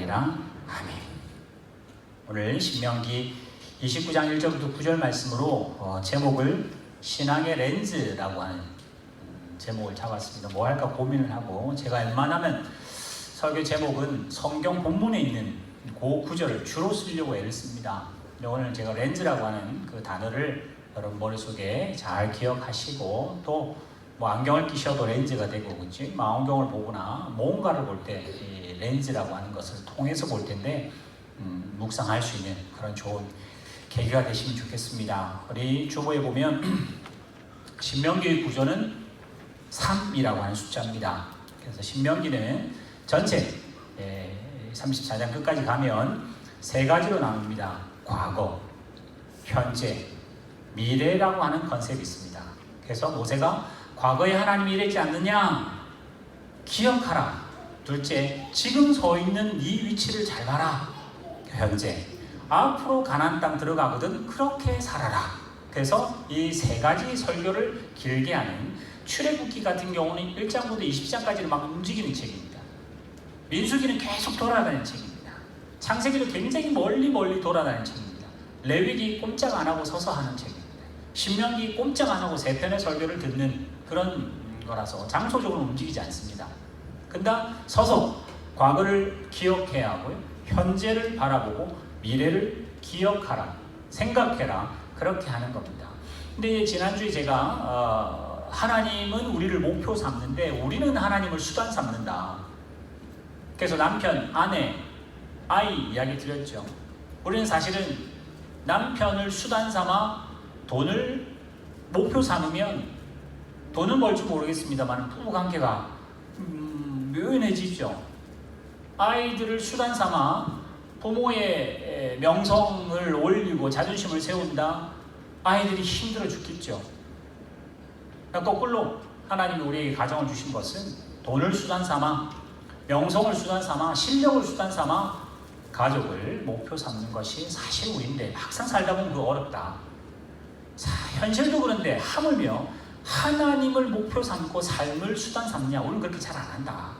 하리라. 아멘. 오늘 신명기 29장 1절부터 9절 말씀으로 제목을 신앙의 렌즈라고 하는 제목을 잡았습니다. 뭐 할까 고민을 하고, 제가 웬만하면 설교 제목은 성경 본문에 있는 그 구절을 주로 쓰려고 애를 씁니다. 근데 오늘 제가 렌즈라고 하는 그 단어를 여러분 머릿속에 잘 기억하시고, 또 뭐 안경을 끼셔도 렌즈가 되고, 그치? 망원경을 보거나 뭔가를 볼 때 이 렌즈라고 하는 것을 통해서 볼 텐데 묵상할 수 있는 그런 좋은 계기가 되시면 좋겠습니다. 우리 주보에 보면 신명기의 구조는 3이라고 하는 숫자입니다. 그래서 신명기는 전체 34장 끝까지 가면 세 가지로 나눕니다. 과거, 현재, 미래라고 하는 컨셉이 있습니다. 그래서 모세가 과거에 하나님이 이랬지 않느냐? 기억하라. 둘째, 지금 서 있는 이 위치를 잘 봐라. 현재, 앞으로 가나안 땅 들어가거든 그렇게 살아라. 그래서 이 세 가지 설교를 길게 하는 출애굽기 같은 경우는 1장부터 20장까지는 막 움직이는 책입니다. 민수기는 계속 돌아다니는 책입니다. 창세기도 굉장히 멀리 돌아다니는 책입니다. 레위기 꼼짝 안 하고 서서 하는 책입니다. 신명기 꼼짝 안 하고 세 편의 설교를 듣는 그런 거라서 장소적으로 움직이지 않습니다. 근데 서서 과거를 기억해야 하고요, 현재를 바라보고 미래를 기억하라, 생각해라, 그렇게 하는 겁니다. 근데 지난주에 제가 하나님은 우리를 목표 삼는데 우리는 하나님을 수단 삼는다. 그래서 남편, 아내, 아이 이야기 드렸죠. 우리는 사실은 남편을 수단 삼아 돈을 목표 삼으면 돈은 벌지 모르겠습니다만 부부관계가 묘연해지죠. 아이들을 수단 삼아 부모의 명성을 올리고 자존심을 세운다. 아이들이 힘들어 죽겠죠. 거꾸로 하나님이 우리에게 가정을 주신 것은 돈을 수단 삼아, 명성을 수단 삼아, 실력을 수단 삼아 가족을 목표 삼는 것이 사실 우리인데 막상 살다 보면 그거 어렵다. 현실도 그런데 하물며 하나님을 목표 삼고 삶을 수단 삼냐? 우리는 그렇게 잘 안 한다.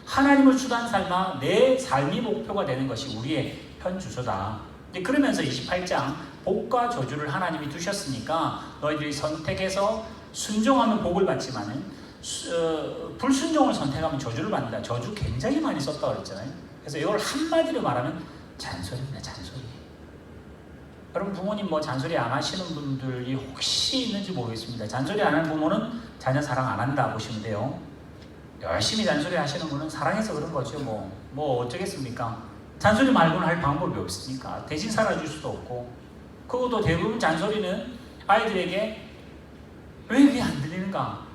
하나님을 수단 삼아 내 삶이 목표가 되는 것이 우리의 현 주소다. 그러면서 28장 복과 저주를 하나님이 두셨으니까 너희들이 선택해서 순종하면 복을 받지만은 불순종을 선택하면 저주를 받는다. 저주 굉장히 많이 썼다고 그랬잖아요. 그래서 이걸 한마디로 말하면 잔소리입니다. 잔소리. 여러분 부모님 뭐 잔소리 안 하시는 분들이 혹시 있는지 모르겠습니다. 잔소리 안 하는 부모는 자녀 사랑 안 한다 보시면 돼요. 열심히 잔소리 하시는 분은 사랑해서 그런 거죠. 뭐 어쩌겠습니까? 잔소리 말고는 할 방법이 없으니까 대신 살아줄 수도 없고, 그것도 대부분 잔소리는 아이들에게 왜 그게 안 들리는가?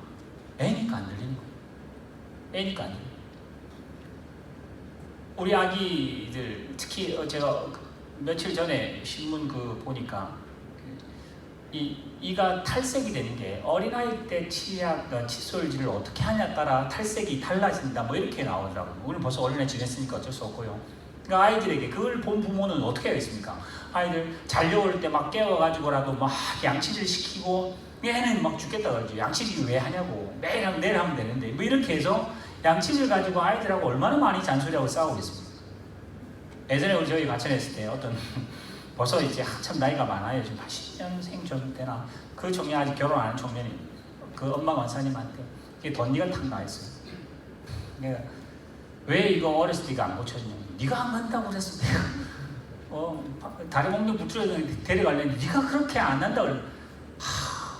애니까 안 들리는 거예요. 애니까 안 들리는 거예요. 우리 아기들 특히 제가 며칠 전에 신문 보니까 이가 탈색이 되는 게 어린아이 때 치약, 칫솔질을 어떻게 하냐에 따라 탈색이 달라진다 뭐 이렇게 나오더라고요. 우리는 벌써 어린애 지냈으니까 어쩔 수 없고요. 그러니까 아이들에게 그걸 본 부모는 어떻게 하겠습니까? 아이들 자려올 때 막 깨워가지고라도 막 양치질 시키고, 얘는 막 죽겠다 그러지. 양치질 왜 하냐고. 내일 하면 되는데 뭐 이렇게 해서 양치질 가지고 아이들하고 얼마나 많이 잔소리하고 싸우고 있습니다. 예전에 저희 가천했을 때 어떤 벌써 이제 한참 나이가 많아요. 지금 80년생 정도 되나? 그 청년, 아직 결혼 안 한 청년이 그 엄마 원사님한테 이게 덧니가 탁 나있어요. 내가 왜 이거 어렸을 때 이거 안 고쳤냐? 네가 안 간다고 그랬어. 다리 먹는 부추려서 데려가려는데 네가 그렇게 안 한다고 그래.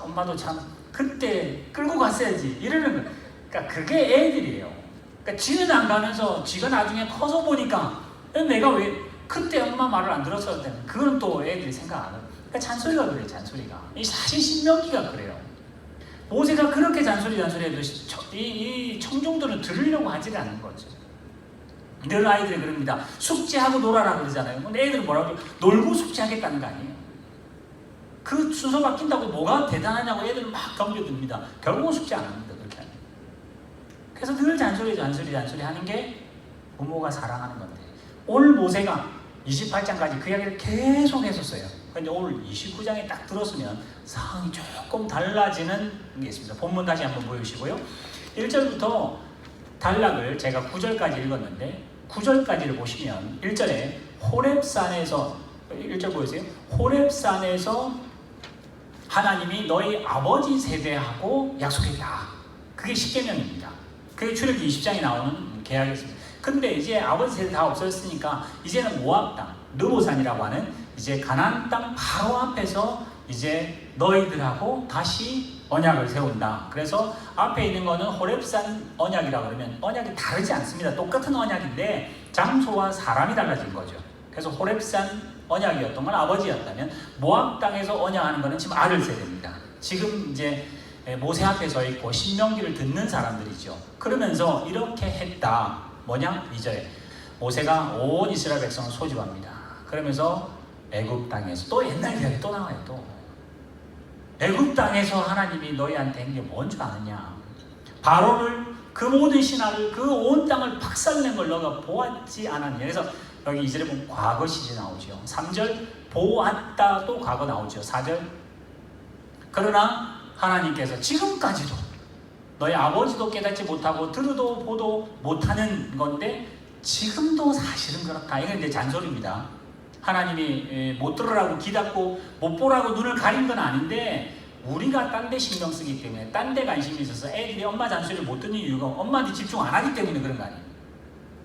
엄마도 참 그때 끌고 갔어야지 이러는 거야. 그러니까 그게 애들이에요. 그러니까 지는 안 가면서 지가 나중에 커서 보니까 내가 왜 그때 엄마 말을 안 들었어야 되나? 그건 또 애들이 생각 안 해요. 그러니까 잔소리가 그래요. 잔소리가. 사실 신명기가 그래요. 모세가 그렇게 잔소리해도 이 청중들은 들으려고 하지 않는 거죠. 늘 아이들이 그럽니다. 숙제하고 놀아라 그러잖아요. 근데 애들은 뭐라고? 놀고 숙제하겠다는 거 아니에요. 그 순서 바뀐다고 뭐가 대단하냐고 애들은 막 덤벼듭니다. 결국은 숙제 안 합니다. 그렇게 하면. 그래서 늘 잔소리 하는 게 부모가 사랑하는 건데, 오늘 모세가 28장까지 그 이야기를 계속 했었어요. 그런데 오늘 29장에 딱 들었으면 상황이 조금 달라지는 게 있습니다. 본문 다시 한번 보여주시고요. 1절부터 단락을 제가 9절까지 읽었는데 9절까지를 보시면 1절에 호렙산에서 1절 보이세요? 호렙산에서 하나님이 너희 아버지 세대하고 약속했다. 그게 십계명입니다. 그게 출애굽기 20장에 나오는 계약이었습니다. 근데 이제 아버지 세대 다 없어졌으니까 이제는 모압 땅, 느보산이라고 하는 이제 가나안 땅 바로 앞에서 이제 너희들하고 다시 언약을 세운다. 그래서 앞에 있는 거는 호렙산 언약이라고 그러면 언약이 다르지 않습니다. 똑같은 언약인데 장소와 사람이 달라진 거죠. 그래서 호렙산 언약이었던 건 아버지였다면 모압 땅에서 언약하는 것은 지금 아들 세대입니다. 지금 이제 모세 앞에 서 있고 신명기를 듣는 사람들이죠. 그러면서 이렇게 했다. 뭐냐? 2절에 모세가 온 이스라엘 백성을 소집합니다. 그러면서 애굽 땅에서 또 옛날 이야기 또 나와요. 또 애굽 땅에서 하나님이 너희한테 한 게 뭔 줄 아느냐? 바로를 그 모든 신하를 그 온 땅을 박살낸 걸 너가 보았지 않았냐? 그래서 여기 2절에 보면 과거 시제 나오죠. 3절 보았다 또 과거 나오죠. 4절 그러나 하나님께서 지금까지도 너희 아버지도 깨닫지 못하고 들어도 보도 못하는 건데 지금도 사실은 그렇다. 이건 이제 잔소리입니다. 하나님이 못 들으라고 귀 닫고 못 보라고 눈을 가린 건 아닌데 우리가 딴 데 신경 쓰기 때문에 딴 데 관심이 있어서 애들이 엄마 잔소리를 못 듣는 이유가 엄마한테 집중 안 하기 때문에 그런 거 아니에요.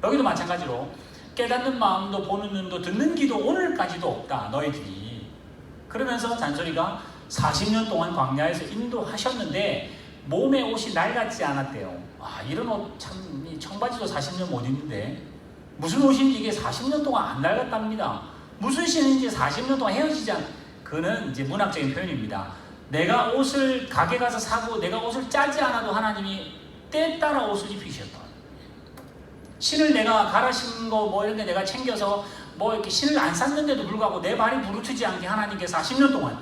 여기도 마찬가지로 깨닫는 마음도 보는 눈도 듣는 귀도 오늘까지도 없다 너희들이. 그러면서 잔소리가 40년 동안 광야에서 인도하셨는데 몸에 옷이 낡았지 않았대요. 아, 이런 옷 참 청바지도 40년 못 입는데 무슨 옷인지 이게 40년 동안 안 낡았답니다. 무슨 신인지 40년 동안 헤어지지 않. 그는 이제 문학적인 표현입니다. 내가 옷을 가게 가서 사고 내가 옷을 짜지 않아도 하나님이 때에 따라 옷을 입히셨다. 신을 내가 갈아 신은 거 뭐 이런 게 내가 챙겨서 뭐 이렇게 신을 안 샀는데도 불구하고 내 발이 부르트지 않게 하나님께서 40년 동안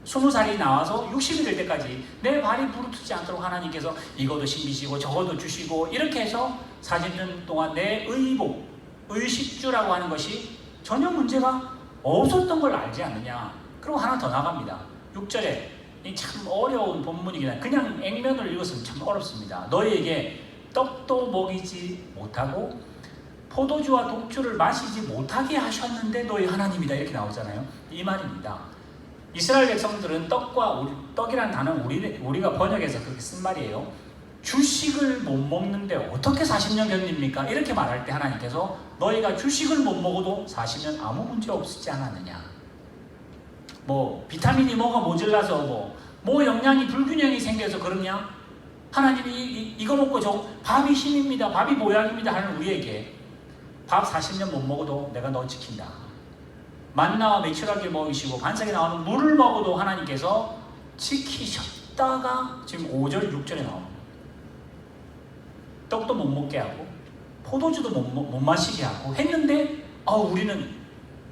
20살이 나와서 60이 될 때까지 내 발이 부르트지 않도록 하나님께서 이것도 신비시고 저것도 주시고 이렇게 해서 40년 동안 내 의복, 의식주라고 하는 것이 전혀 문제가 없었던 걸 알지 않느냐. 그리고 하나 더 나갑니다. 6절에 참 어려운 본문이긴 한데 그냥 액면을 읽었으면 참 어렵습니다. 너희에게 떡도 먹이지 못하고 포도주와 독주를 마시지 못하게 하셨는데 너희 하나님이다 이렇게 나오잖아요. 이 말입니다. 이스라엘 백성들은 떡이라는 단어는 우리가 번역해서 그렇게 쓴 말이에요. 주식을 못 먹는데 어떻게 40년 견딥니까? 이렇게 말할 때 하나님께서 너희가 주식을 못 먹어도 40년 아무 문제 없지 않았느냐. 뭐 비타민이 뭐가 모자라서 뭐 영양이 불균형이 생겨서 그러냐? 하나님이 이거 먹고 밥이 힘입니다. 밥이 보약입니다 하는 우리에게 밥 40년 못 먹어도 내가 너 지킨다. 만나와 메추라기 먹이시고 반석에 나오는 물을 먹어도 하나님께서 지키셨다가 지금 5절, 6절에 나옵니다. 떡도 못 먹게 하고 포도주도 못 마시게 하고 했는데 우리는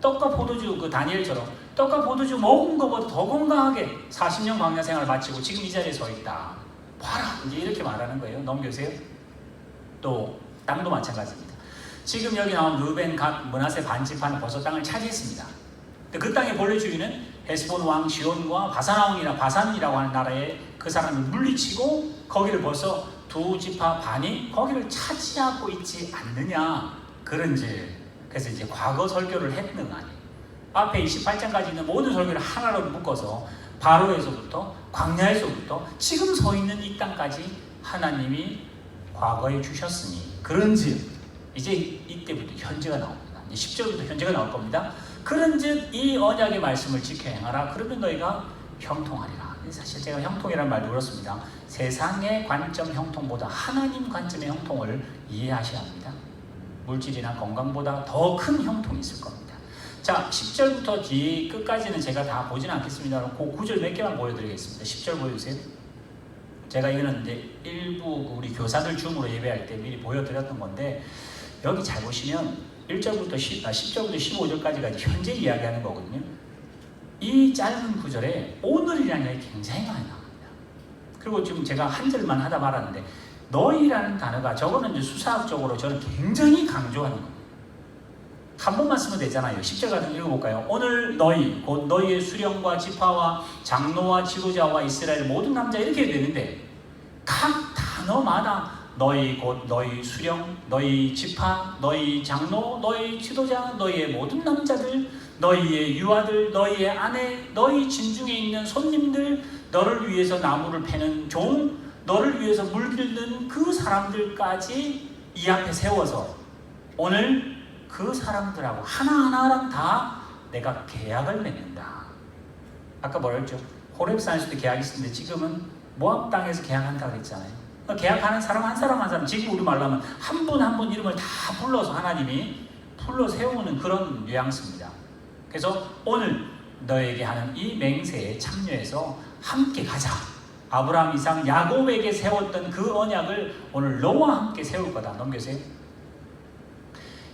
떡과 포도주 그 다니엘처럼 떡과 포도주 먹은 것보다 더 건강하게 40년 광야 생활을 마치고 지금 이 자리에 서 있다. 봐라 이제 이렇게 말하는 거예요. 넘겨주세요. 또 땅도 마찬가지입니다. 지금 여기 나온 르벤, 갓, 므낫세 반지파는 벌써 땅을 차지했습니다. 그 땅의 본래 주인은 헤스본 왕 시온과 바산 왕이나 바산이라고 하는 나라에 그 사람을 물리치고 거기를 벌써 두 지파 반이 거기를 차지하고 있지 않느냐. 그런지 그래서 이제 과거 설교를 했는 거 아니에요. 앞에 28장까지 있는 모든 설교를 하나로 묶어서 바로에서부터 광야에서부터 지금 서 있는 이 땅까지 하나님이 과거에 주셨으니 그런즉 이제 이때부터 현재가 나옵니다. 10절부터 현재가 나올 겁니다. 그런즉 이 언약의 말씀을 지켜 행하라. 그러면 너희가 형통하리라. 사실 제가 형통이라는 말도 그렇습니다. 세상의 관점 형통보다 하나님 관점의 형통을 이해하셔야 합니다. 물질이나 건강보다 더 큰 형통이 있을 겁니다. 자, 10절부터 뒤 끝까지는 제가 다 보지는 않겠습니다. 그 9절 몇 개만 보여드리겠습니다. 10절 보여주세요. 제가 이거는 이제 일부 우리 교사들 줌으로 예배할 때 미리 보여드렸던 건데 여기 잘 보시면 10절부터 15절까지가 현재 이야기하는 거거든요. 이 짧은 구절에 오늘이라는 이야기 굉장히 많이 나옵니다. 그리고 지금 제가 한 절만 하다 말았는데 너희라는 단어가 저거는 이제 수사학적으로 저는 굉장히 강조하는 겁니다. 한 번만 쓰면 되잖아요. 10절 같은 거 읽어볼까요? 오늘 너희, 곧 너희의 수령과 지파와 장로와 지도자와 이스라엘 모든 남자 이렇게 되는데 각 단어마다 너희 곧 너희 수령, 너희 지파, 너희 장로, 너희 지도자, 너희의 모든 남자들, 너희의 유아들, 너희의 아내, 너희 진중에 있는 손님들, 너를 위해서 나무를 패는 종, 너를 위해서 물들는 그 사람들까지 이 앞에 세워서 오늘 그 사람들하고 하나하나랑 다 내가 계약을 맺는다. 아까 뭐라 했죠? 호렙산에서도 계약이 있었는데 지금은 모압 땅에서 계약한다고 그랬잖아요. 계약하는 사람 한 사람 한 사람, 지금 우리 말로 하면 한 분 한 분 이름을 다 불러서 하나님이 불러 세우는 그런 뉘앙스입니다. 그래서 오늘 너에게 하는 이 맹세에 참여해서 함께 가자. 아브라함, 이삭, 야곱에게 세웠던 그 언약을 오늘 너와 함께 세울 거다. 넘겨세요.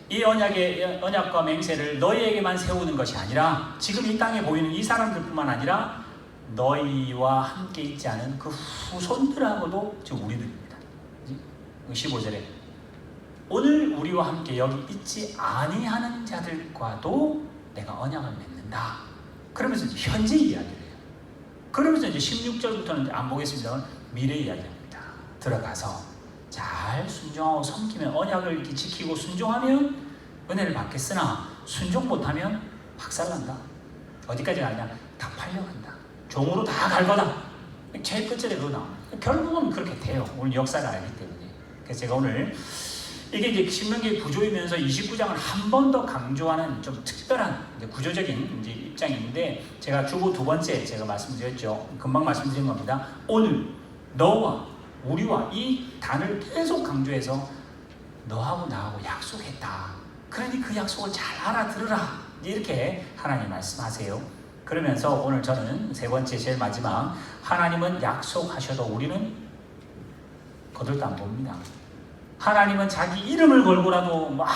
이 언약과 맹세를 너희에게만 세우는 것이 아니라 지금 이 땅에 보이는 이 사람들뿐만 아니라 너희와 함께 있지 않은 그 후손들하고도 지금 우리들입니다. 15절에 오늘 우리와 함께 여기 있지 아니하는 자들과도 내가 언약을 맺는다. 그러면서 이제 현재 이야기를 해요. 그러면서 이제 16절부터는 안 보겠습니다만 미래 이야기합니다. 들어가서 잘 순종하고 섬기면 언약을 이렇게 지키고 순종하면 은혜를 받겠으나 순종 못하면 박살난다. 어디까지 가냐? 다 팔려간다. 종으로 다 갈 거다. 제일 끝절에 그거 나옵니다. 결국은 그렇게 돼요. 오늘 역사를 알기 때문에. 그래서 제가 오늘 이게 이제 신명기 구조이면서 29장을 한 번 더 강조하는 좀 특별한 이제 구조적인 이제 입장인데 제가 주보 두 번째 제가 말씀드렸죠. 금방 말씀드린 겁니다. 오늘 너와 우리와 이 단을 계속 강조해서 너하고 나하고 약속했다. 그러니 그 약속을 잘 알아들으라. 이렇게 하나님 말씀하세요. 그러면서 오늘 저는 세 번째 제일 마지막 하나님은 약속하셔도 우리는 거들떠 안 봅니다. 하나님은 자기 이름을 걸고라도 막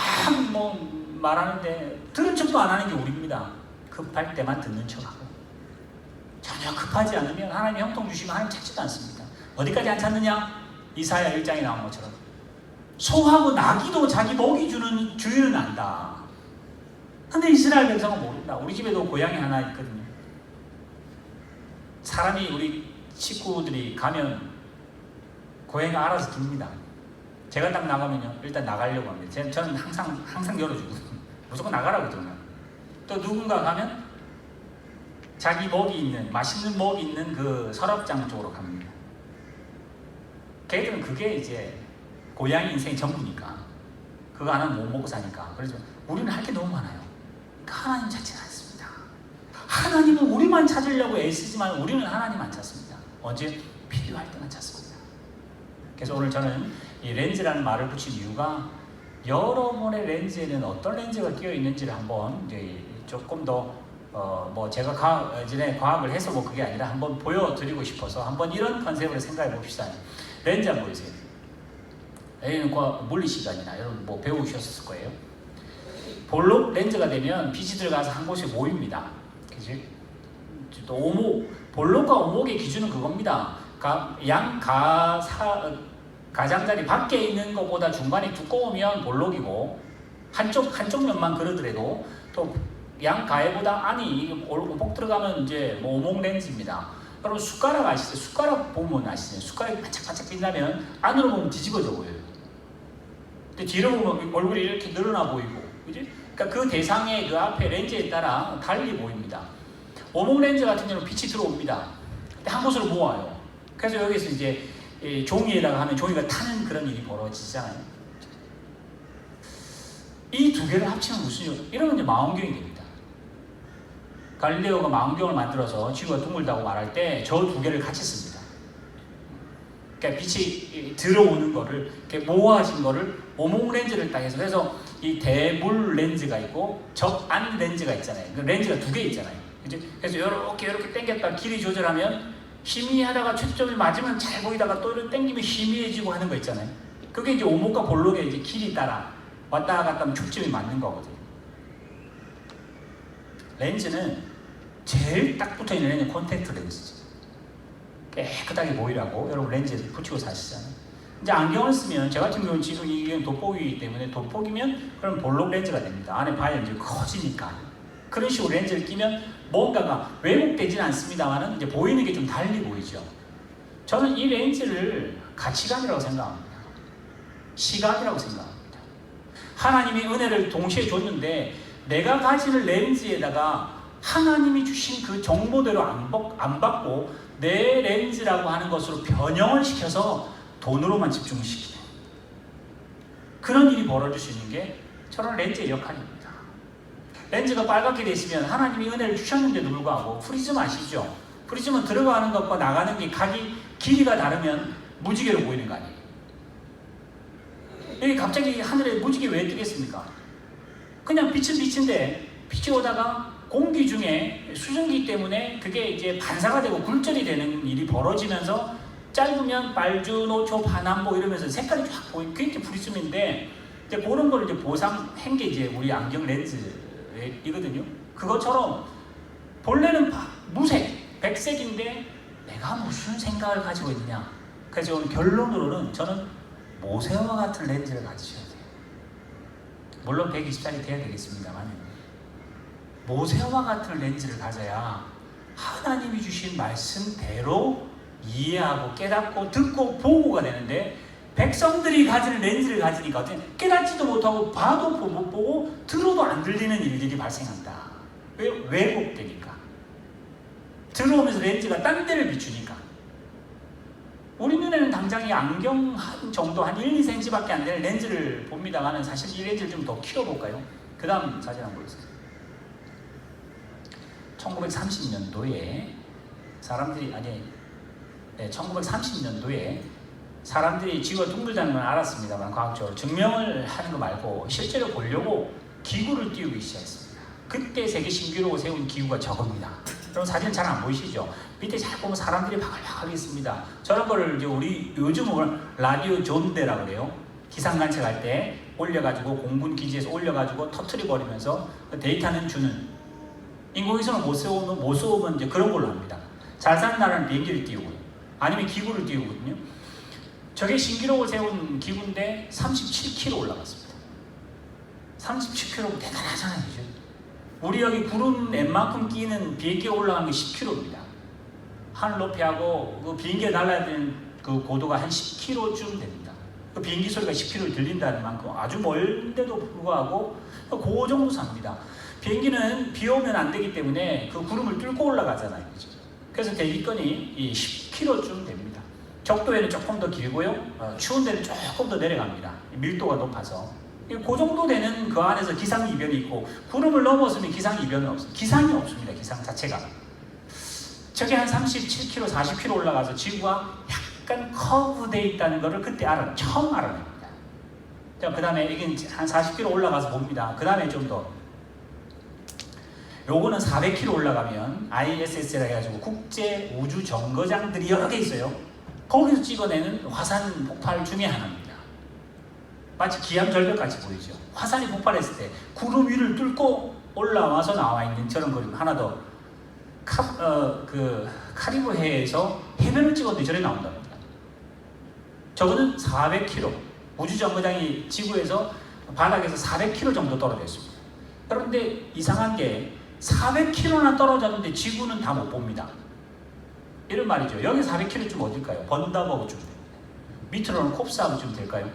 말하는데 들은 척도 안 하는 게 우리입니다. 급할 때만 듣는 척하고 전혀 급하지 않으면 하나님 형통 주시면 하나님 찾지도 않습니다. 어디까지 안 찾느냐? 이사야 1장에 나온 것처럼 소하고 나귀도 자기 먹이 주는 주인은 안다. 근데 이스라엘 백성은 모른다. 우리 집에도 고양이 하나 있거든요. 사람이 우리 식구들이 가면 고양이가 알아서 깁니다. 제가 딱 나가면요 일단 나가려고 합니다. 저는 항상 열어주고 무조건 나가라고 그러잖아요. 또 누군가 가면 자기 먹이 있는 맛있는 먹이 있는 그 서랍장 쪽으로 갑니다. 걔들은 그게 이제 고양이 인생 전부니까 그거 안 하면 못 먹고 사니까. 그래서 우리는 할 게 너무 많아요. 그러니까 하나님 찾지는 않습니다. 하나님은 우리만 찾으려고 애쓰지만 우리는 하나님 안 찾습니다. 언제? 필요할 때만 찾습니다. 그래서 오늘 저는 이 렌즈라는 말을 붙인 이유가 여러분의 렌즈에는 어떤 렌즈가 끼어 있는지를 한번 이제 조금 더 제가 예전에 과학을 해서 그게 아니라 한번 보여드리고 싶어서 한번 이런 컨셉으로 생각해 봅시다. 렌즈 한번 보세요. 여기는 물리 시간이나 여러분 배우셨을 거예요. 볼록 렌즈가 되면 빛이 들어가서 한 곳에 모입니다. 그지? 또 볼록과 오목의 기준은 그겁니다. 가장자리 밖에 있는 것보다 중간이 두꺼우면 볼록이고 한쪽 면만 그러더라도 또 양가에보다 안이 오목 들어가면 이제 오목 렌즈입니다. 여러분 숟가락 아시죠? 숟가락 보면 아시죠? 숟가락이 반짝반짝 빛나면 안으로 보면 뒤집어져 보여요. 근데 뒤로 보면 얼굴이 이렇게 늘어나 보이고, 그지? 그러니까 그 대상의 그 앞에 렌즈에 따라 달리 보입니다. 오목 렌즈 같은 경우는 빛이 들어옵니다. 근데 한 곳으로 모아요. 그래서 여기서 이제 종이에다가 하면 종이가 타는 그런 일이 벌어지잖아요. 이 두 개를 합치면 무슨 일? 이러면 이제 망원경이 됩니다. 갈릴레오가 망원경을 만들어서 지구가 둥글다고 말할 때 저 두 개를 같이 씁니다. 그러니까 빛이 들어오는 거를 이렇게 모아진 거를 오목 렌즈를 딱 해서 그래서 이 대물 렌즈가 있고 적안 렌즈가 있잖아요. 그 렌즈가 두 개 있잖아요. 그죠? 그래서 이렇게 당겼다 길이 조절하면 희미하다가 초점이 맞으면 잘 보이다가 또 이렇게 당기면 희미해지고 하는 거 있잖아요. 그게 이제 오목과 볼록의 이제 길이 따라 왔다 갔다 하면 초점이 맞는 거거든요. 렌즈는 제일 딱 붙어 있는 렌즈는 콘택트 렌즈죠. 깨끗하게 보이라고 여러분 렌즈에 붙이고 사시잖아요. 이제 안경을 쓰면 저 같은 경우는 지금 이게 돋보기이기 때문에 돋보기면 그럼 볼록 렌즈가 됩니다. 안에 봐야 이제 커지니까. 그런 식으로 렌즈를 끼면 뭔가가 왜곡되지는 않습니다만은 이제 보이는 게 좀 달리 보이죠. 저는 이 렌즈를 가치관이라고 생각합니다. 시각이라고 생각합니다. 하나님이 은혜를 동시에 줬는데 내가 가지는 렌즈에다가 하나님이 주신 그 정보대로 안 받고 내 렌즈라고 하는 것으로 변형을 시켜서 돈으로만 집중시키는 그런 일이 벌어질 수 있는 게 저런 렌즈의 역할입니다. 렌즈가 빨갛게 돼 있으면 하나님이 은혜를 주셨는데도 불구하고 프리즘 아시죠? 프리즘은 들어가는 것과 나가는 게 길이가 다르면 무지개로 보이는 거 아니에요? 여기 갑자기 하늘에 무지개 왜 뜨겠습니까? 그냥 빛은 빛인데 빛이 오다가 공기 중에 수증기 때문에 그게 이제 반사가 되고 굴절이 되는 일이 벌어지면서 짧으면 빨주, 노초, 파남보 이러면서 색깔이 쫙 보이는 그게 프리즘인데 이제 그런 걸 이제 보상한 게 이제 우리 안경 렌즈이거든요. 그것처럼 본래는 무색, 백색인데 내가 무슨 생각을 가지고 있느냐. 그래서 오늘 결론으로는 저는 모세와 같은 렌즈를 가지셔야 돼요. 물론 120살이 돼야 되겠습니다만 모세와 같은 렌즈를 가져야 하나님이 주신 말씀대로 이해하고 깨닫고 듣고 보고가 되는데 백성들이 가지는 렌즈를 가지니까 깨닫지도 못하고 봐도 못 보고 들어도 안 들리는 일들이 발생한다. 왜? 왜곡되니까. 들어오면서 렌즈가 딴 데를 비추니까. 우리 눈에는 당장 이 안경 한 정도 한 1, 2cm밖에 안 되는 렌즈를 봅니다만 사실 이 렌즈를 좀 더 키워볼까요? 그 다음 사진 한번 보세요. 1930년도에 사람들이 지구가 둥글다는 건 알았습니다만 과학적으로 증명을 하는 거 말고 실제로 보려고 기구를 띄우기 시작했습니다. 그때 세계 신기록을 세운 기구가 저겁니다. 여러분 사진 잘 안 보이시죠? 밑에 잘 보면 사람들이 바글바글 있습니다. 저런 거를 이제 우리 요즘은 라디오 존대라고 그래요. 기상관측 할 때 올려가지고 공군 기지에서 올려가지고 터트려버리면서 데이터는 주는 인공위성을 못 쏘면 이제 그런 걸로 합니다. 잘 사는 나라는 비행기를 띄우고 아니면 기구를 띄우거든요. 저게 신기록을 세운 기구인데 37km 올라갔습니다. 37km 대단하잖아요. 그죠? 우리 여기 구름 웬만큼 끼는 비행기가 올라간 게 10km입니다. 하늘 높이하고 그 비행기가 날아야 되는 그 고도가 한 10km쯤 됩니다. 그 비행기 소리가 10km 들린다는 만큼 아주 멀는데도 불구하고 그 정도 삽니다. 비행기는 비 오면 안 되기 때문에 그 구름을 뚫고 올라가잖아요. 그죠? 그래서 대기권이 10km쯤 됩니다. 적도에는 조금 더 길고요. 추운 데는 조금 더 내려갑니다. 밀도가 높아서. 그 정도 되는 그 안에서 기상이변이 있고 구름을 넘어서면 기상이변은 없습니다. 기상이 없습니다. 기상 자체가. 저게 한 37km, 40km 올라가서 지구가 약간 커브되어 있다는 것을 그때 처음 알아냅니다. 그 다음에 이게 한 40km 올라가서 봅니다. 그 다음에 좀 더 요거는 400km 올라가면 ISS라 해가지고 국제 우주 정거장들이 여러 개 있어요. 거기서 찍어내는 화산 폭발 중에 하나입니다. 마치 기암절벽같이 보이죠. 화산이 폭발했을 때 구름 위를 뚫고 올라와서 나와 있는 저런 그림 하나 더 카리브해에서 해변을 찍었는데 저래 나온답니다. 저거는 400km 우주정거장이 지구에서 바닥에서 400km 정도 떨어져 있습니다. 그런데 이상한 게 400km나 떨어졌는데 지구는 다 못 봅니다. 이런 말이죠. 여기 400km쯤 어딜까요? 번다버그쯤 됩니다. 밑으로는 콥스하우쯤 될까요?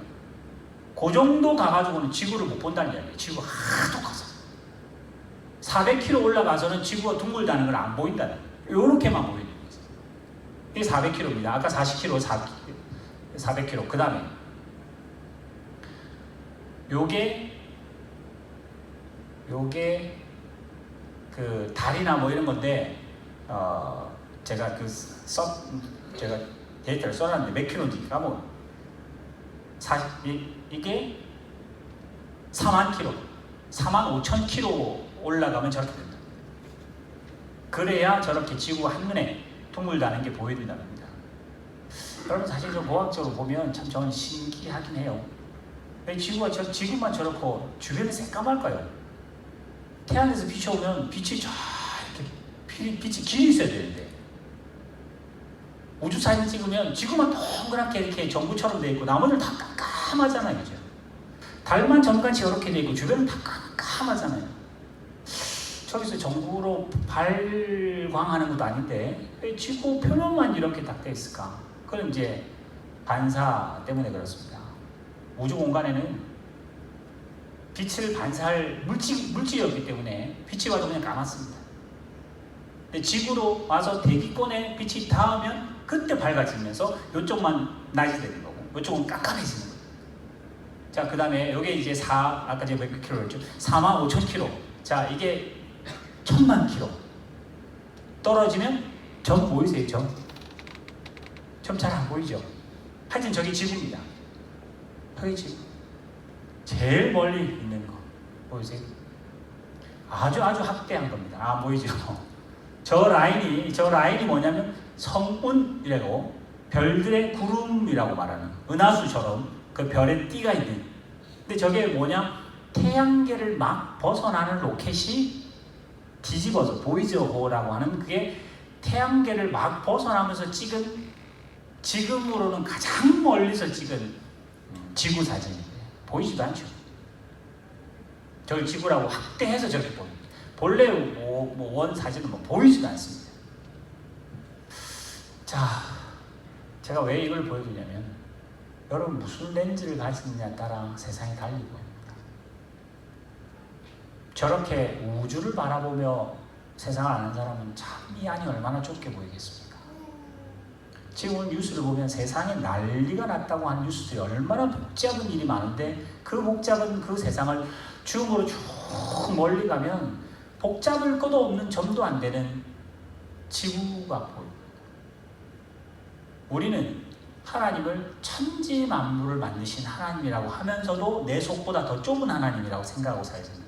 그 정도 가가지고는 지구를 못 본다는 이야기예요. 지구가 하도 커서 400km 올라가서는 지구가 둥글다는 걸 안 보인다는 거예요. 이렇게만 보이는 거예요. 이게 400km입니다. 아까 40km, 400km. 그 다음에 요게 그 달이나 뭐 이런 건데 제가 제가 데이터를 써놨는데 몇 킬로인지 까먹어요. 이게 4만 킬로, 4만 5천 킬로 올라가면 저렇게 된다. 그래야 저렇게 지구가 한눈에 둥글다는 게 보여준다는 겁니다. 여러분 사실 좀 과학적으로 보면 참 저는 신기하긴 해요. 왜 지구만 저렇고 주변이 새까말까요? 태양에서 빛이 오면 빛이 빛이 길이 있어야 되는데 우주 사진 찍으면 지구만 동그랗게 이렇게 전구처럼 돼 있고 나머지는 다 깜깜하잖아요. 그죠? 달만 전같이 이렇게 돼 있고 주변은 다 깜깜하잖아요. 저기서 전구로 발광하는 것도 아닌데 왜 지구 표면만 이렇게 딱 돼 있을까? 그건 이제 반사 때문에 그렇습니다. 우주 공간에는 빛을 반사할 물질이 없기 때문에 빛이 와도 그냥 까맣습니다. 근데 지구로 와서 대기권에 빛이 닿으면 그때 밝아지면서 이쪽만 낮이 되는 거고 이쪽은 깜깜해지는 거예요. 자, 그 다음에 여기 이제 아까 제가 몇 킬로였죠? 45,000킬로. 자, 이게 1000만 킬로. 떨어지면 점 보이세요? 점 잘 안 보이죠? 하여튼 저기 지구입니다. 저기 지구. 제일 멀리 있는 거. 보이세요? 아주 확대한 겁니다. 아, 보이죠? 저 라인이 뭐냐면 성운이라고 별들의 구름이라고 말하는 은하수처럼 그 별에 띠가 있는. 근데 저게 뭐냐? 태양계를 막 벗어나는 로켓이 뒤집어서 보이즈호라고 하는 그게 태양계를 막 벗어나면서 찍은 지금으로는 가장 멀리서 찍은 지구 사진인데 보이지도 않죠. 저걸 지구라고 확대해서 저렇게 보입니다. 본래 원 사진은 보이지도 않습니다. 자, 제가 왜 이걸 보여주냐면 여러분 무슨 렌즈를 가지느냐에 따라 세상이 달리 보입니다. 저렇게 우주를 바라보며 세상을 아는 사람은 참 이 안이 얼마나 좁게 보이겠습니까? 지금 뉴스를 보면 세상에 난리가 났다고 하는 뉴스들이 얼마나 복잡한 일이 많은데 그 복잡한 그 세상을 줌으로 쭉 멀리 가면 복잡을 것도 없는 점도 안 되는 지구가 보입니다. 우리는 하나님을 천지 만물을 만드신 하나님이라고 하면서도 내 속보다 더 좁은 하나님이라고 생각하고 살잖아요.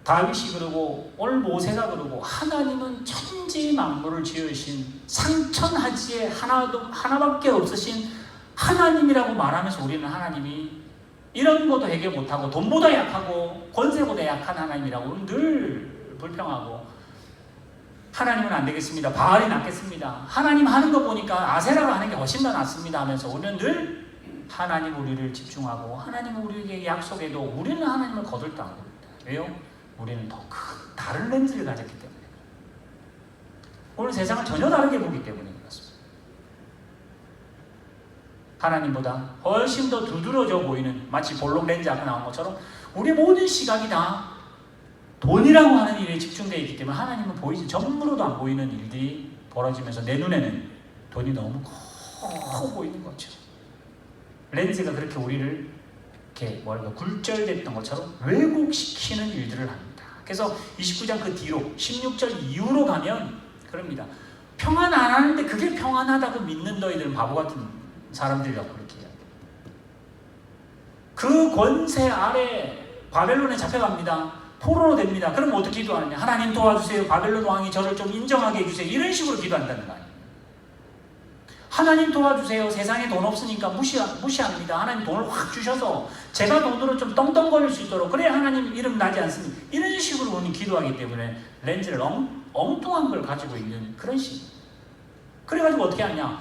다윗이 그러고 오늘 모세가 그러고 하나님은 천지 만물을 지으신 상천하지에 하나밖에 없으신 하나님이라고 말하면서 우리는 하나님이 이런 것도 해결 못하고 돈보다 약하고 권세보다 약한 하나님이라고 늘 불평하고 하나님은 안 되겠습니다. 바알이 낫겠습니다. 하나님 하는 거 보니까 아세라가 하는 게 훨씬 더 낫습니다 하면서 우리는 늘 하나님 우리를 집중하고 하나님 우리에게 약속해도 우리는 하나님을 거들떠 안 합니다. 왜요? 우리는 더 큰 다른 렌즈를 가졌기 때문에 오늘 세상을 전혀 다르게 보기 때문에 그렇습니다. 하나님보다 훨씬 더 두드러져 보이는 마치 볼록 렌즈 아까 나온 것처럼 우리 모든 시각이 다 돈이라고 하는 일에 집중되어 있기 때문에 하나님은 보이지 전무로도 안 보이는 일들이 벌어지면서 내 눈에는 돈이 너무 커 보이는 거죠. 렌즈가 그렇게 우리를 이렇게 굴절됐던 것처럼 왜곡시키는 일들을 합니다. 그래서 29장 그 뒤로 16절 이후로 가면 그럽니다. 평안 안 하는데 그게 평안하다고 믿는 너희들은 바보 같은 사람들이라고 그렇게 해요. 그 권세 아래 바벨론에 잡혀갑니다. 포로로 됩니다. 그럼 어떻게 기도하느냐? 하나님 도와주세요. 바벨론 왕이 저를 좀 인정하게 해주세요. 이런 식으로 기도한다는 거 아니에요. 하나님 도와주세요. 세상에 돈 없으니까 무시합니다. 하나님 돈을 확 주셔서 제가 돈으로 좀 떵떵거릴 수 있도록 그래야 하나님 이름 나지 않습니다. 이런 식으로 우리는 기도하기 때문에 렌즈를 엉뚱한 걸 가지고 있는 그런 식. 그래가지고 어떻게 하냐?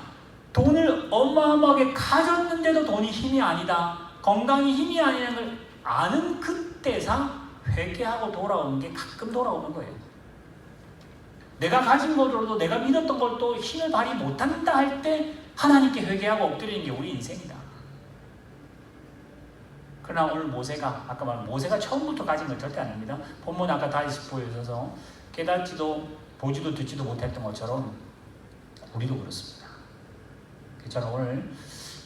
돈을 어마어마하게 가졌는데도 돈이 힘이 아니다. 건강이 힘이 아니라는 걸 아는 그때상 회개하고 돌아오는 게 가끔 돌아오는 거예요. 내가 가진 것으로도 내가 믿었던 걸 또 힘을 발휘 못한다 할 때 하나님께 회개하고 엎드리는 게 우리 인생이다. 그러나 오늘 모세가 아까 말한 모세가 처음부터 가진 걸 절대 아닙니다. 본문 아까 다시 보여줘서 깨닫지도 보지도 듣지도 못했던 것처럼 우리도 그렇습니다. 저는 오늘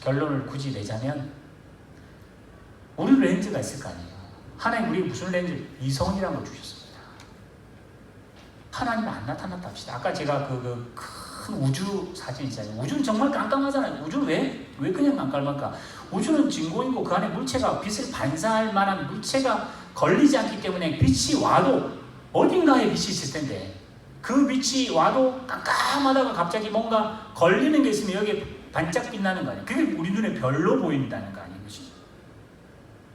결론을 굳이 내자면 우리 렌즈가 있을 거 아니에요. 하나님 우리에게 무슨 렌즈? 이성이라는 걸 주셨습니다. 하나님은 안 나타났다 합시다. 아까 제가 큰 우주 사진 있잖아요. 우주는 정말 깜깜하잖아요. 우주는 왜 그냥 깜깜할까? 우주는 진공이고 그 안에 물체가 빛을 반사할 만한 물체가 걸리지 않기 때문에 빛이 와도 어딘가에 빛이 있을 텐데 그 빛이 와도 깜깜하다가 갑자기 뭔가 걸리는 게 있으면 여기에 반짝 빛나는 거 아니에요. 그게 우리 눈에 별로 보인다는 거 아니에요.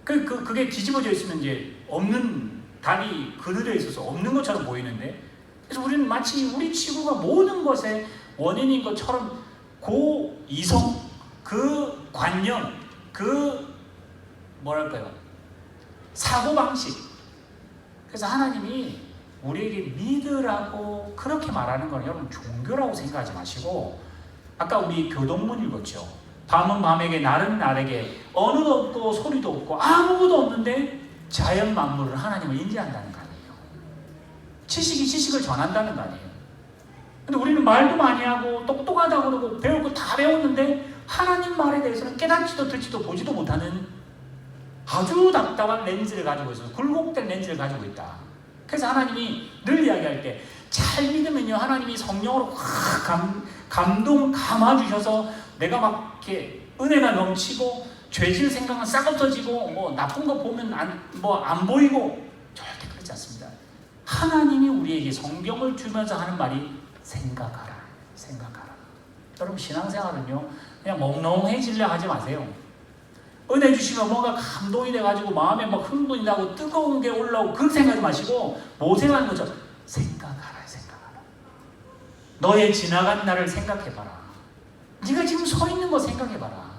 그게 뒤집어져 있으면 이제 없는 달이 그늘에 있어서 없는 것처럼 보이는데 그래서 우리는 마치 우리 지구가 모든 것의 원인인 것처럼 그 이성, 그 관념, 그 사고방식. 그래서 하나님이 우리에게 믿으라고 그렇게 말하는 건 여러분 종교라고 생각하지 마시고 아까 우리 교동문 읽었죠. 밤은 밤에게 날은 날에게 어느도 없고 소리도 없고 아무것도 없는데 자연 만물을 하나님을 인지한다는 거 아니에요. 지식이 지식을 전한다는 거 아니에요. 근데 우리는 말도 많이 하고 똑똑하다고 그러고 배울 거 다 배웠는데 하나님 말에 대해서는 깨닫지도 듣지도 보지도 못하는 아주 답답한 렌즈를 가지고 있어요. 굴곡된 렌즈를 가지고 있다. 그래서 하나님이 늘 이야기할 때 잘 믿으면요, 하나님이 성령으로 확 감동 감아주셔서 내가 막 이렇게 은혜가 넘치고 죄질 생각은 싹 없어지고 뭐 나쁜 거 보면 안 보이고, 절대 그렇지 않습니다. 하나님이 우리에게 성경을 주면서 하는 말이 생각하라, 생각하라. 여러분, 신앙생활은요 그냥 멍멍해지려 하지 마세요. 은혜 주시면 뭔가 감동이 돼가지고 마음에 막 흥분이 나고 뜨거운 게 올라오고 그렇게 생각하지 마시고 모세가 하는 것처럼 생각하라, 생각하라. 너의 지나간 날을 생각해봐라. 네가 지금 서 있는 거 생각해봐라.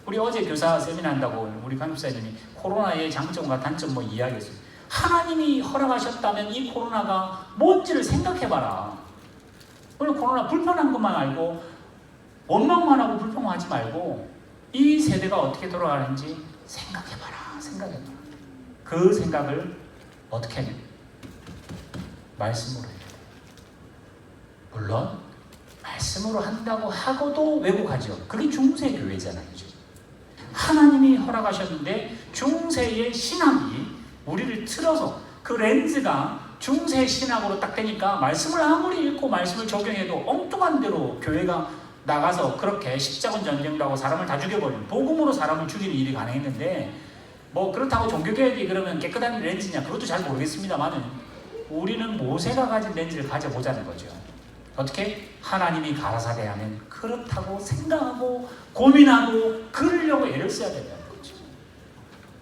우리 어제 교사 세미나 한다고 우리 강집사님이 코로나의 장점과 단점 뭐 이야기했어요. 하나님이 허락하셨다면 이 코로나가 뭔지를 생각해봐라. 오늘 코로나 불편한 것만 알고 원망만 하고 불평하지 말고 이 세대가 어떻게 돌아가는지 생각해봐라, 생각해봐라. 그 생각을 어떻게 해야? 말씀으로 해야 돼. 물론 말씀으로 한다고 하고도 왜곡하죠. 그게 중세 교회잖아요. 하나님이 허락하셨는데 중세의 신학이 우리를 틀어서 그 렌즈가 중세 신학으로 딱 되니까 말씀을 아무리 읽고 말씀을 적용해도 엉뚱한 대로 교회가 나가서 그렇게 십자군 전쟁도 하고 사람을 다 죽여버리는, 복음으로 사람을 죽이는 일이 가능했는데, 뭐 그렇다고 종교개혁이 그러면 깨끗한 렌즈냐, 그것도 잘 모르겠습니다만은 우리는 모세가 가진 렌즈를 가져보자는 거죠. 어떻게? 하나님이 가라사대 하면 그렇다고 생각하고 고민하고 그러려고 애를 써야 된다는 거죠.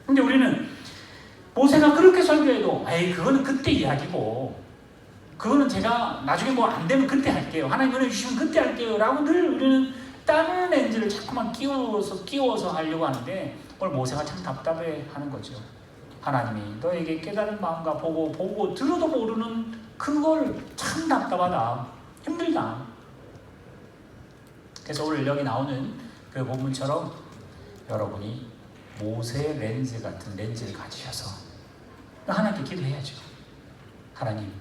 근데 우리는 모세가 그렇게 설교해도 에이 그거는 그때 이야기고 그거는 제가 나중에 뭐 안 되면 그때 할게요, 하나님 은혜 주시면 그때 할게요 라고 늘 우리는 다른 렌즈를 자꾸만 끼워서 하려고 하는데, 오늘 모세가 참 답답해 하는 거죠. 하나님이 너에게 깨달은 마음과 보고 들어도 모르는 그걸 참 답답하다, 힘들다. 그래서 오늘 여기 나오는 그 본문처럼 여러분이 모세 렌즈 같은 렌즈를 가지셔서 하나님께 기도해야죠. 하나님,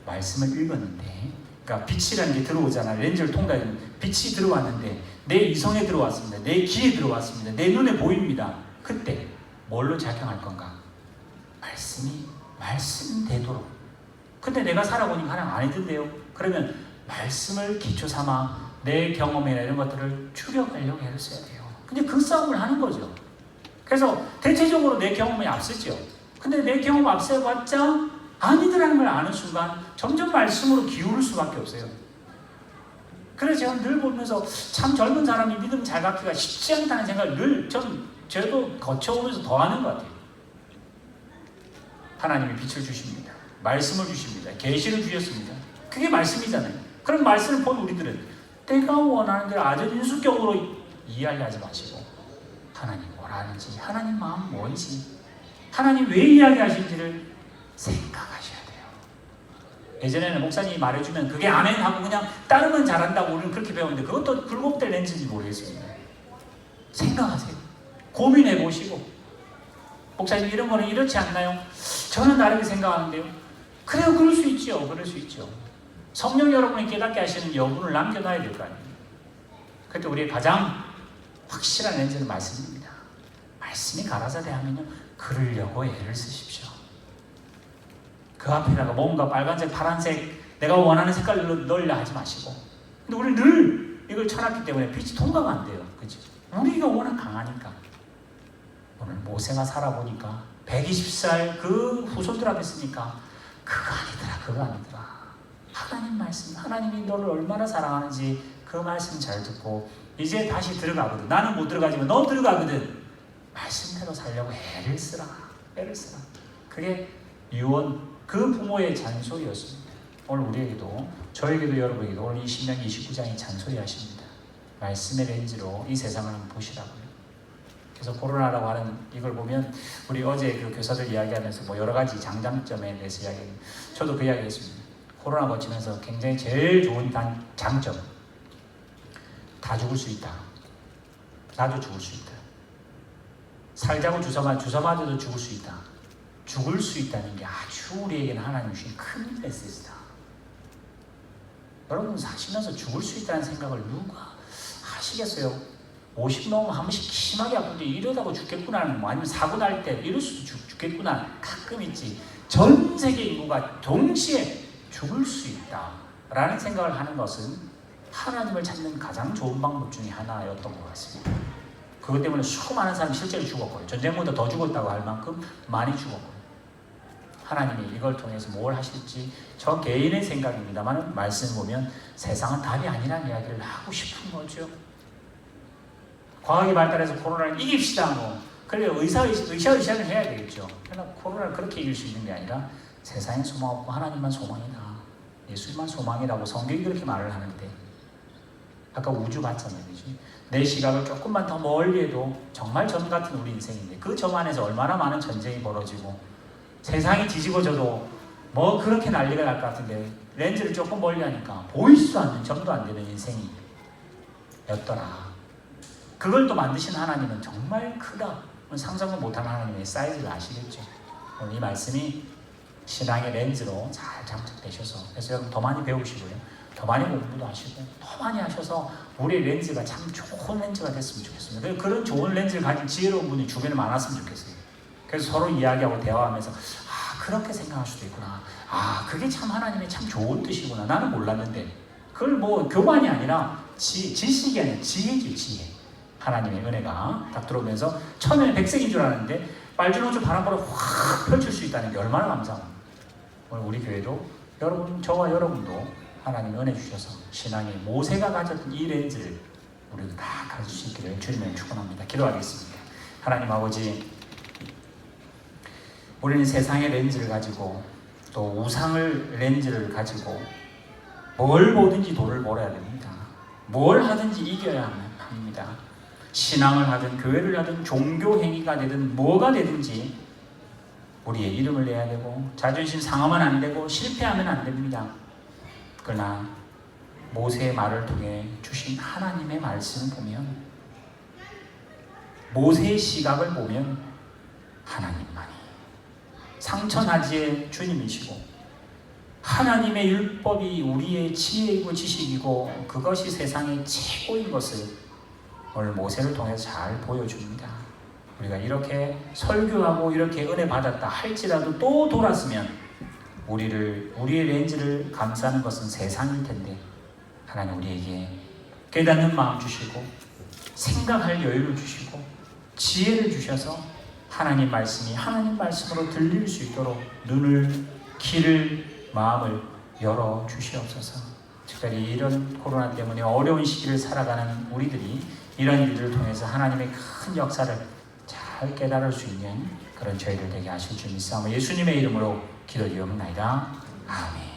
말씀을 읽었는데, 그러니까 빛이라는 게 들어오잖아. 렌즈를 통과해 빛이 들어왔는데 내 이성에 들어왔습니다. 내 귀에 들어왔습니다. 내 눈에 보입니다. 그때 뭘로 작용할 건가? 말씀되도록. 근데 내가 살아보니까 하나님 아니던데요. 그러면 말씀을 기초 삼아 내 경험이나 이런 것들을 추려가려고 애를 써야 돼요. 근데 그 싸움을 하는 거죠. 그래서 대체적으로 내 경험이 앞서죠. 근데 내 경험 앞서봤자 아니더라는 걸 아는 순간 점점 말씀으로 기울을 수밖에 없어요. 그래서 제가 늘 보면서 참 젊은 사람이 믿음 잘 갖기가 쉽지 않다는 생각을 저도 거쳐오면서 더 하는 것 같아요. 하나님이 빛을 주십니다. 말씀을 주십니다. 계시를 주셨습니다. 그게 말씀이잖아요. 그런 말씀을 본 우리들은 내가 원하는 대로 아주 인수격으로 이해하려 하지 마시고 하나님 뭐라는지, 하나님 마음 뭔지, 하나님 왜 이야기하신지를 생각하셔야 돼요. 예전에는 목사님이 말해주면 그게 아멘 하고 그냥 따르면 잘한다고 우리는 그렇게 배웠는데 그것도 굴곡될 렌즈인지 모르겠습니다. 생각하세요. 고민해보시고, 목사님 이런 거는 이렇지 않나요? 저는 다르게 생각하는데요. 그래요, 그럴 수 있죠. 그럴 수 있죠. 성령 여러분이 깨닫게 하시는 여분을 남겨놔야 될 거 아니에요. 그때 우리의 가장 확실한 렌즈는 말씀입니다. 말씀이 가라사대 하면요, 그러려고 애를 쓰십시오. 그 앞에다가 뭔가 빨간색, 파란색, 내가 원하는 색깔로 넣으려 하지 마시고. 근데 우리 늘 이걸 쳐놨기 때문에 빛이 통과가 안 돼요. 그죠? 우리가 워낙 강하니까. 오늘 모세가 살아보니까 120살 그 후손들 앞에 있으니까 그거 아니더라. 하나님 말씀, 하나님이 너를 얼마나 사랑하는지 그 말씀 잘 듣고 이제 다시 들어가거든. 나는 못 들어가지만 너 들어가거든. 말씀대로 살려고 애를 쓰라. 그게 유언, 그 부모의 잔소리였습니다. 오늘 우리에게도, 저에게도 여러분에게도 오늘 이 신명기 29장이 잔소리하십니다. 말씀의 렌즈로 이 세상을 한번 보시라고요. 그래서 코로나라고 하는 이걸 보면 우리 어제 그 교사들 이야기하면서 뭐 여러 가지 장단점에 대해서 이야기했는데 저도 그 이야기했습니다. 코로나 거치면서 굉장히 제일 좋은 장점, 다 죽을 수 있다. 나도 죽을 수 있다. 살자고 주사 맞아도 죽을 수 있다. 죽을 수 있다는 게 아주 우리에게는 하나님 주신 큰 메시지다. 여러분 사시면서 죽을 수 있다는 생각을 누가 하시겠어요? 50 넘으면 한 번씩 심하게 아픈데 이러다가 죽겠구나, 뭐 아니면 사고 날 때 이럴 수도 죽겠구나 가끔 있지. 전 세계 인구가 동시에 죽을 수 있다라는 생각을 하는 것은 하나님을 찾는 가장 좋은 방법 중에 하나였던 것 같습니다. 그것 때문에 수많은 사람이 실제로 죽었고요. 전쟁보다 더 죽었다고 할 만큼 많이 죽었고요. 하나님이 이걸 통해서 뭘 하실지 저 개인의 생각입니다만 말씀을 보면 세상은 답이 아니라는 이야기를 하고 싶은 거죠. 과학이 발달해서 코로나를 이깁시다 뭐 그래 의사의식을 해야 되겠죠. 그러나 코로나를 그렇게 이길 수 있는 게 아니라 세상에 소망 없고 하나님만 소망이다, 예수님만 소망이라고 성경이 그렇게 말을 하는데, 아까 우주 봤잖아요. 그렇지? 내 시각을 조금만 더 멀리 해도 정말 점 같은 우리 인생인데 그 점 안에서 얼마나 많은 전쟁이 벌어지고 세상이 뒤집어져도 뭐 그렇게 난리가 날 것 같은데 렌즈를 조금 멀리 하니까 보이지도 않는 점도 안 되는 인생이었더라. 그걸 또 만드신 하나님은 정말 크다. 상상도 못한 하나님의 사이즈를 아시겠죠? 오늘 이 말씀이 신앙의 렌즈로 잘 장착되셔서, 그래서 여러분 더 많이 배우시고요, 더 많이 공부도 하시고 더 많이 하셔서 우리의 렌즈가 참 좋은 렌즈가 됐으면 좋겠습니다. 그런 좋은 렌즈를 가진 지혜로운 분이 주변에 많았으면 좋겠어요. 그래서 서로 이야기하고 대화하면서 그렇게 생각할 수도 있구나, 그게 참 하나님의 참 좋은 뜻이구나, 나는 몰랐는데. 그걸 뭐 교만이 아니라 지식이 아니라 지혜지, 지혜. 하나님의 은혜가 딱 들어오면서 처음에는 백색인 줄 알았는데 빨주노초 바람보다 확 펼칠 수 있다는 게 얼마나 감사합니다. 오늘 우리 교회도 여러분, 저와 여러분도 하나님 은혜 주셔서 신앙의 모세가 가졌던 이 렌즈를 우리도 다 가질 수 있기를 주님을 축원합니다. 기도하겠습니다. 하나님 아버지, 우리는 세상의 렌즈를 가지고 또 우상을 렌즈를 가지고 뭘 보든지 도를 몰아야 됩니다. 뭘 하든지 이겨야 합니다. 신앙을 하든 교회를 하든 종교 행위가 되든 뭐가 되든지 우리의 이름을 내야 되고 자존심 상하면 안 되고 실패하면 안 됩니다. 그러나 모세의 말을 통해 주신 하나님의 말씀을 보면, 모세의 시각을 보면 하나님만이 상천하지의 주님이시고 하나님의 율법이 우리의 지혜이고 지식이고 그것이 세상의 최고인 것을 오늘 모세를 통해서 잘 보여줍니다. 우리가 이렇게 설교하고 이렇게 은혜 받았다 할지라도 또 돌았으면 우리의 렌즈를 감싸는 것은 세상일 텐데 하나님 우리에게 깨닫는 마음 주시고 생각할 여유를 주시고 지혜를 주셔서 하나님 말씀이 하나님 말씀으로 들릴 수 있도록 눈을, 귀를, 마음을 열어 주시옵소서. 특별히 이런 코로나 때문에 어려운 시기를 살아가는 우리들이 이런 일들을 통해서 하나님의 큰 역사를 잘 깨달을 수 있는 그런 저희들 되게 하실 줄 믿사오며 예수님의 이름으로 기도드리옵나이다. 아멘.